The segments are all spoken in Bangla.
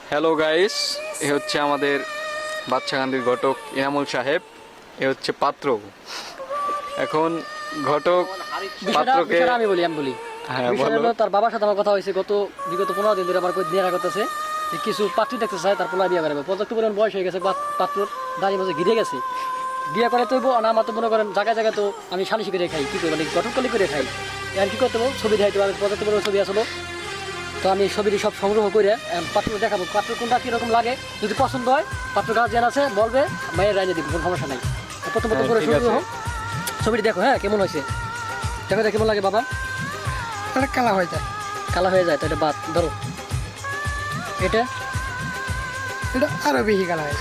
হ্যালো গাইস, এ হচ্ছে আমাদের বাচ্চাকান্দির ঘটক ইনামুল সাহেব। এ হচ্ছে পাত্র। এখন ঘটক পাত্রকে আমি বলি হ্যাঁ বিষয়টা বলো। হলো তার বাবার সাথে আমার কথা হয়েছে বিগত 15 দিন ধরে আমার কই নিয়ে করতেছে যে কিছু পাত্রী দেখতে চায় তার পোলা বিয়ে করবে। পর্যাপ্ত পরিমাণ বয়স হয়ে গেছে, পাত্রর দাঁড়িয়ে মাঝে ঘিরে গেছে, বিয়ে করে তৈব না। আমার তো মনে করেন জায়গায় জায়গায় তো আমি সালিশি করে খাই, কি করি মানে ঘটকলি করে খাই। এখন কী করতে হবে, ছবি দেখাইতে হবে। পর্যাপ্ত পরিমাণ ছবি আসলো, তো আমি ছবিটি সব সংগ্রহ করে পাত্র দেখাবো। পাত্র কোনটা কীরকম লাগে, যদি পছন্দ হয় পাত্র গার্জিয়ান আছে বলবে, মায়ের রাইনে দিব, কোনো সমস্যা নাই। প্রথম করে ঠিক শুরু আছে। হোক, ছবিটি দেখো হ্যাঁ কেমন হয়েছে, দেখো কেমন লাগে বাবা। এটা কালা হয়ে যায়, কালা হয়ে যায় তো এটা বাদ ধরো। এটা এটা আরো বেশি কালা হয়।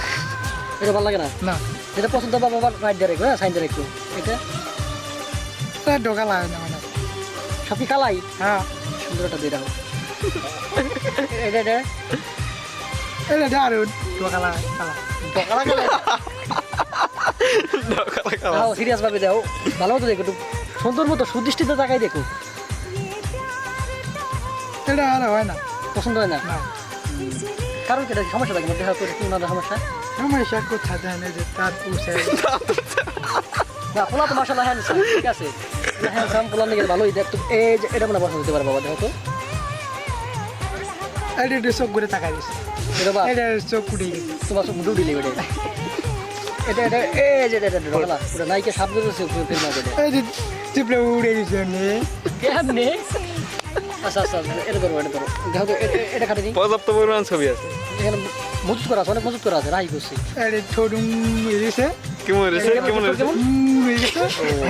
এটা ভালো লাগে না, না যেটা পছন্দ বাবা আবার রাইট দিয়ে রেখো, হ্যাঁ সাইন দিয়ে রেখো। এটা এটা ডোকালা হয় না মানে। সব কি কালাই, হ্যাঁ সুন্দর একটা দিয়ে রাখো। এটা এটা এটা আরো ডোকালা কালা। কালা কালা দাও, সিরিয়াস ভাবে দাও, ভালো মতো দেখো, একটু সুন্দর মতো সুদৃষ্টিতে তাকাই দেখো। এটা আর হয় না, পছন্দ হয় না, না কারণ কি এটা সমস্যা থাকে দেখা করে কি না সমস্যা। সমস্যা কোথায় দেয় না যে তার উঠে না পোলা তো মাসাল্লাহ হ্যান্ডসাম, ঠিক আছে হ্যান্ডসাম পোলা নিয়ে ভালোই দেখতো। এই যে এটা মানে পছন্দ হতে পারে বাবা, দেখো তো এটা একটু চোখ ঘুরে তাকাই দিচ্ছে, এটা বা এটা চোখ কুটে গেছে। তোমার সব মুডু দিলে ওটা এটা এটা এই যে এটা ঢোলা ওটা নাইকে সাপ ধরেছে ফিল্ম আছে এই যে চিপড়ে উড়ে গেছে এমনি। কেমনে। আচ্ছা আচ্ছা এটা ধরো দেখো তো এটা কাটে নি, পর্যাপ্ত পরিমাণ ছবি আছে। এখানে মজুত করা আছে, অনেক মজুত করা আছে, রাই করছি। এটা ঠোঁট উড়ে গেছে, কেমন হয়েছে? কেমন হয়েছে? উড়ে গেছে।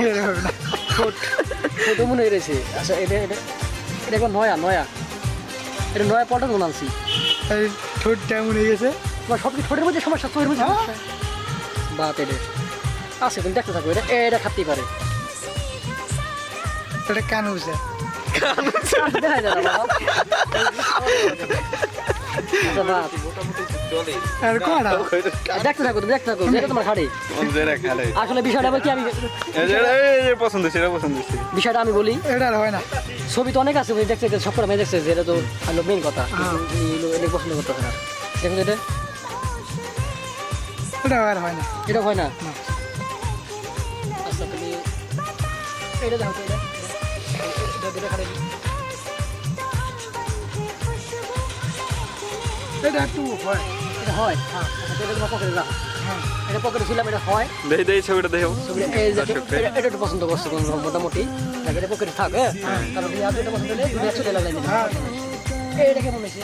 এটা হবে না, ছোট মনে হয়েছে। আচ্ছা এটা এটা এটা একবার নয়া এটা নয়া পল্টন মনে আনছি। এই ঠোঁটটা উড়ে গেছে। তোমার সব কি ঠোঁটের মধ্যে সমস্যা, চোখের মধ্যে সমস্যা বাত এটা আছে, তুমি দেখতে থাকো। এটা এটা খাতেই পারে, এটা কান উঠছে, দেখা যায় না বাবা। আচ্ছা বাত আর কটা দেখতে থাকো, তুমি দেখতে থাকো, যেটা তোমার খাড়ি। কোন জায়গাা খালে? আসলে বিষয়টা বলছি আমি, এই যে পছন্দ হয়েছে, এটা পছন্দ হয়েছে। বিষয়টা আমি বলি। এটা আর হয় না। ছবি তো অনেক আছে, তুমি দেখতে সব করে মেয়ে দেখছে, এটা তো হলো মেইন কথা। এটা পছন্দ করতে হবে না, দেখুন এটা এটা আর হয় না। এটা হয় না। না। আচ্ছা তুমি এটা দেখো তো, এটা খাড়ি। এটা একটু হয়। এটা হয়, হ্যাঁ আচ্ছা এটা তোমার পকেটে রাখো, হ্যাঁ এটা পকেটে ছিলাম, এটা হয়। দেখি দেখি ছবিটা দেখো। ছবিটা এই যে এটা একটু পছন্দ করছে মোটামুটি, এটা পকেটে থাক, হ্যাঁ কারণ এটা পছন্দ হলে তুমি একশো টাকা লাইন। হ্যাঁ এটা কেমন হয়েছে?